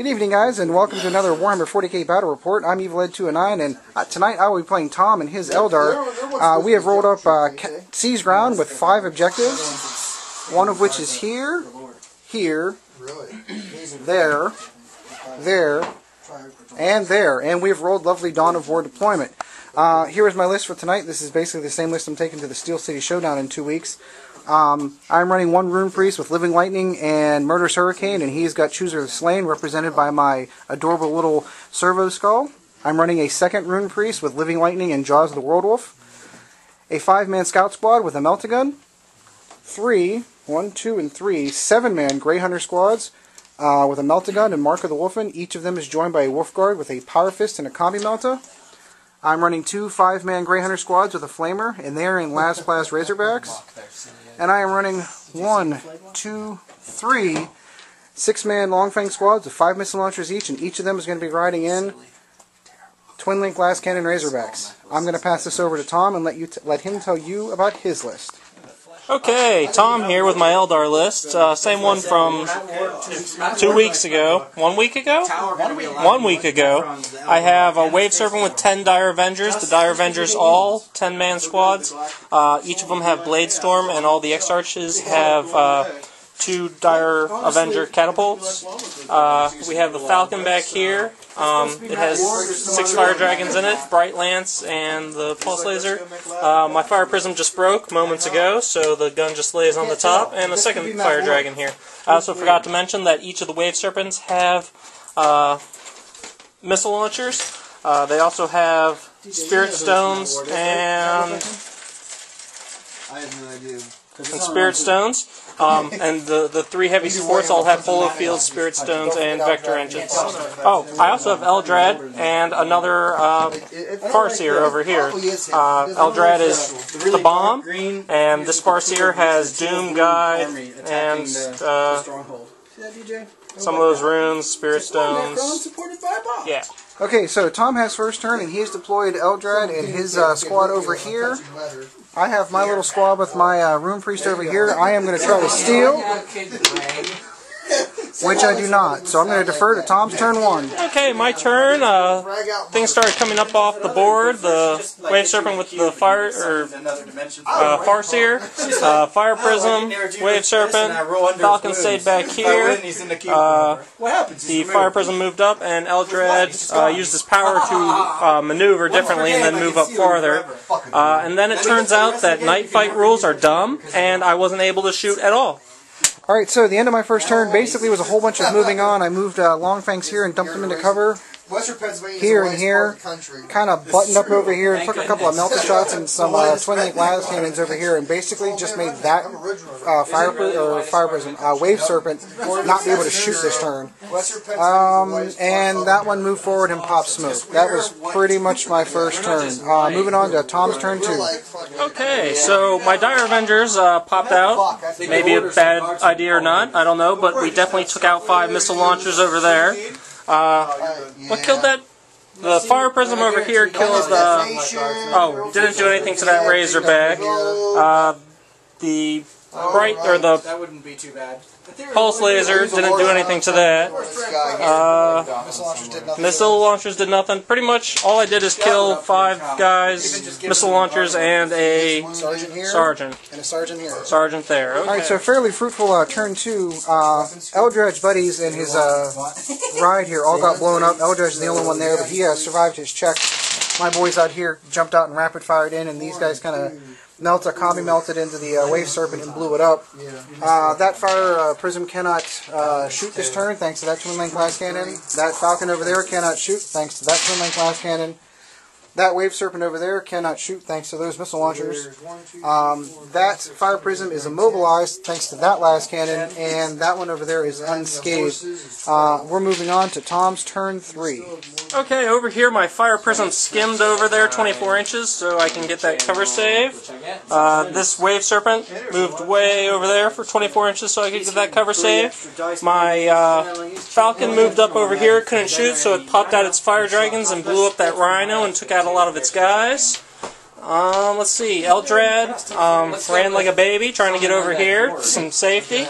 Good evening, guys, and welcome to another Warhammer 40k Battle Report. I'm EvilEd209, and tonight I will be playing Tom and his Eldar. We have rolled up Siege Ground with 5 objectives, one of which is here, here, there, there, and there. And we've rolled lovely Dawn of War deployment. Here is my list for tonight. This is basically the same list I'm taking to the Steel City Showdown in 2 weeks. I'm running 1 Rune Priest with Living Lightning and Murderous Hurricane, and he's got Chooser of the Slain, represented by my adorable little Servo Skull. I'm running a 2nd Rune Priest with Living Lightning and Jaws of the World Wolf. A 5-man Scout Squad with a Melt-A-Gun. 3, 1, 2, and 3, 7-man Grey Hunter Squads with a Melt-A-Gun and Mark of the Wolfen. Each of them is joined by a Wolf Guard with a Power Fist and a Combi Melta. I'm running 2 5-man Grey Hunter Squads with a Flamer, and they are in Last Class Razorbacks. And I am running 1, 2, 3 6-man Longfang Squads with 5 missile launchers each, and each of them is going to be riding in Twin Link Glass Cannon Razorbacks. I'm going to pass this over to Tom and let him tell you about his list. Okay, Tom here with my Eldar list. Same one from 2 weeks ago. 1 week ago? 1 week ago. I have a Wave Serpent with 10 Dire Avengers. The Dire Avengers all 10-man squads. Each of them have Blade Storm, and all the X-Arches have 2 Dire Avenger catapults. We have the Falcon back here. It has 6 Fire Dragons in it, Bright Lance, and the Pulse Laser. My Fire Prism just broke moments ago, so the gun just lays on the top, and a 2nd Fire Dragon here. I also forgot to mention that each of the Wave Serpents have missile launchers. They also have Spirit Stones and Spirit Stones. And the 3 heavy supports all have Polo Fields, Spirit Stones, and Vector Engines. Oh, I also have Eldrad and another Farseer over here. Eldrad is the bomb, and this Farseer has Doom Guide and some of those runes, Spirit Stones. Yeah. Okay, so Tom has first turn, and he's deployed Eldrad and his squad over here. I have my little squad with my Rune Priest over here. I am going to try to steal, which I do not. So I'm going to defer to Tom's turn 1. Okay, my turn. Things started coming up off the board. The Wave Serpent with the Farseer, Fire Prism, Wave Serpent, Falcon stayed back here. The Fire Prism moved up, and Eldrad used his power to maneuver differently and then move up farther. And then it turns out that night fight rules are dumb, and I wasn't able to shoot at all. Alright, so the end of my first turn basically was a whole bunch of moving on. I moved Longfangs here and dumped them into cover. Here and here. Kind of buttoned up over here and took a couple of melted shots and some Twin Link Glass Cannons over here, and basically just made that Wave Serpent not be able to shoot this turn. And that one moved forward and popped smoke. That was pretty much my first turn. Moving on to Tom's turn 2. Okay, so my Dire Avengers popped out. Maybe a bad idea or not, I don't know, but we definitely took out 5 missile launchers over there. What killed that? The Fire Prism over here killed oh, didn't do anything to that Razorback. The Bright, or the Pulse Laser didn't do anything to that. Missile launchers did nothing. Pretty much all I did is kill 5 guys, missile launchers, and a sergeant. And a sergeant here. Sergeant there. Okay. Alright, so fairly fruitful turn 2. Eldrad's buddies and his ride here all got blown up. Eldrad's the only one there, but he survived his check. My boys out here jumped out and rapid fired in, and these guys kind of combi melted into the Wave Serpent and blew it up. That Fire Prism cannot shoot this turn, thanks to that Twin Link Glass Cannon. That Falcon over there cannot shoot, thanks to that Twin Link Glass Cannon. That Wave Serpent over there cannot shoot, thanks to those missile launchers. That Fire Prism is immobilized, thanks to that last cannon, and that one over there is unscathed. We're moving on to Tom's turn 3. Okay, over here my Fire Prism skimmed over there 24 inches, so I can get that cover save. This Wave Serpent moved way over there for 24 inches, so I could get that cover save. My Falcon moved up over here, couldn't shoot, so it popped out its Fire Dragons and blew up that Rhino and took out a lot of its guys. Let's see, Eldrad ran like a baby trying to get over here, some safety.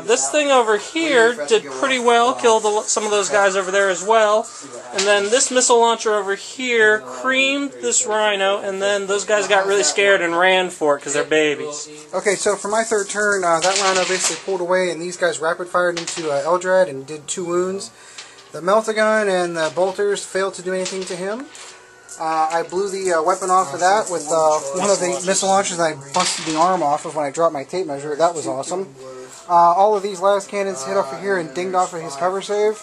This thing over here did pretty well, killed some of those guys over there as well. And then this missile launcher over here creamed this rhino, and then those guys got really scared and ran for it because they're babies. Okay, so for my third turn, that rhino basically pulled away, and these guys rapid fired into Eldar and did 2 wounds. The Melt-A-Gun and the Bolters failed to do anything to him. I blew the weapon off of that with one of the missile launchers I busted the arm off of when I dropped my tape measure. That was awesome. All of these last cannons hit off of here and dinged off of his cover save.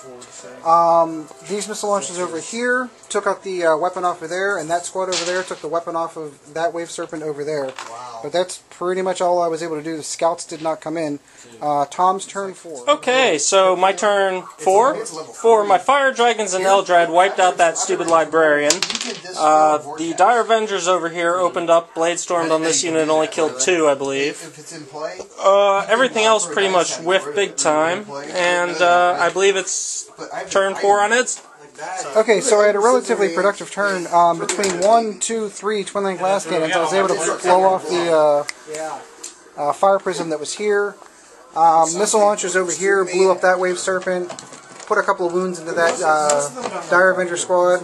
These missile launchers over here took out the weapon off of there, and that squad over there took the weapon off of that Wave Serpent over there. Wow. But that's pretty much all I was able to do. The scouts did not come in. Tom's turn 4. Okay, so my turn 4. For my Fire Dragons and Eldrad wiped out that stupid librarian. The Dire Avengers over here opened up, blade stormed on this unit and only killed 2, I believe. Everything else pretty much whiffed big time, and I believe it's turn 4 on Ed's. Okay, so I had a relatively productive turn. Between 1, 2, 3 twin-lane glass cannons, I was able to blow off the fire prism that was here. Missile launchers over here blew up that Wave Serpent, put a couple of wounds into that Dire Avenger squad,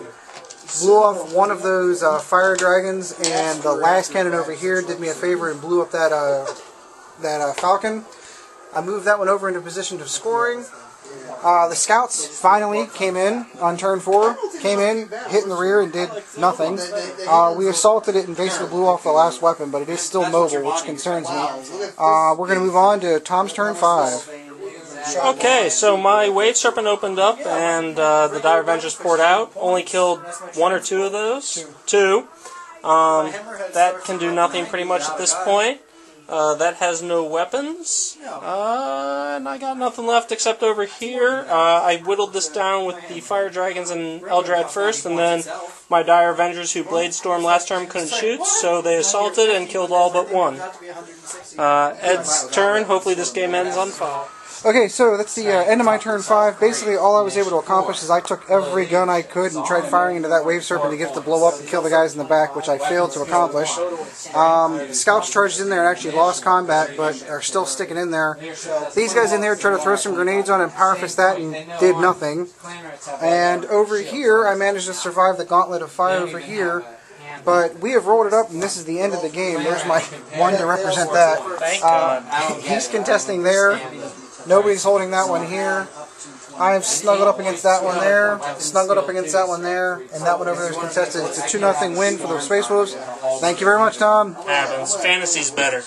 blew off one of those Fire Dragons, and the last cannon over here did me a favor and blew up that Falcon. I moved that one over into position of scoring. The scouts finally came in on turn 4, came in, hit in the rear, and did nothing. We assaulted it and basically blew off the last weapon, but it is still mobile, which concerns me. We're going to move on to Tom's turn 5. Okay, so my Wave Serpent opened up, and the Dire Avengers poured out. Only killed 1 or 2 of those. 2. That can do nothing pretty much at this point. That has no weapons, and I got nothing left except over here. I whittled this down with the Fire Dragons and Eldrad first, and then my Dire Avengers, who Blade Storm last turn couldn't shoot, so they assaulted and killed all but 1. Ed's turn. Hopefully this game ends on 5. Okay, so that's the end of my turn 5. Basically, all I was able to accomplish is I took every gun I could and tried firing into that Wave Serpent to get it to blow up and kill the guys in the back, which I failed to accomplish. Scouts charged in there and actually lost combat, but are still sticking in there. These guys in there tried to throw some grenades on and power fist that and did nothing. And over here, I managed to survive the gauntlet of fire over here. But we have rolled it up, and this is the end of the game. There's my one to represent that. He's contesting there. Nobody's holding that one here. I've snuggled up against that one there, snuggled up against that one there, and that one over there is contested. It's a 2-0 win for the Space Wolves. Thank you very much, Tom. Happens. Fantasy's better.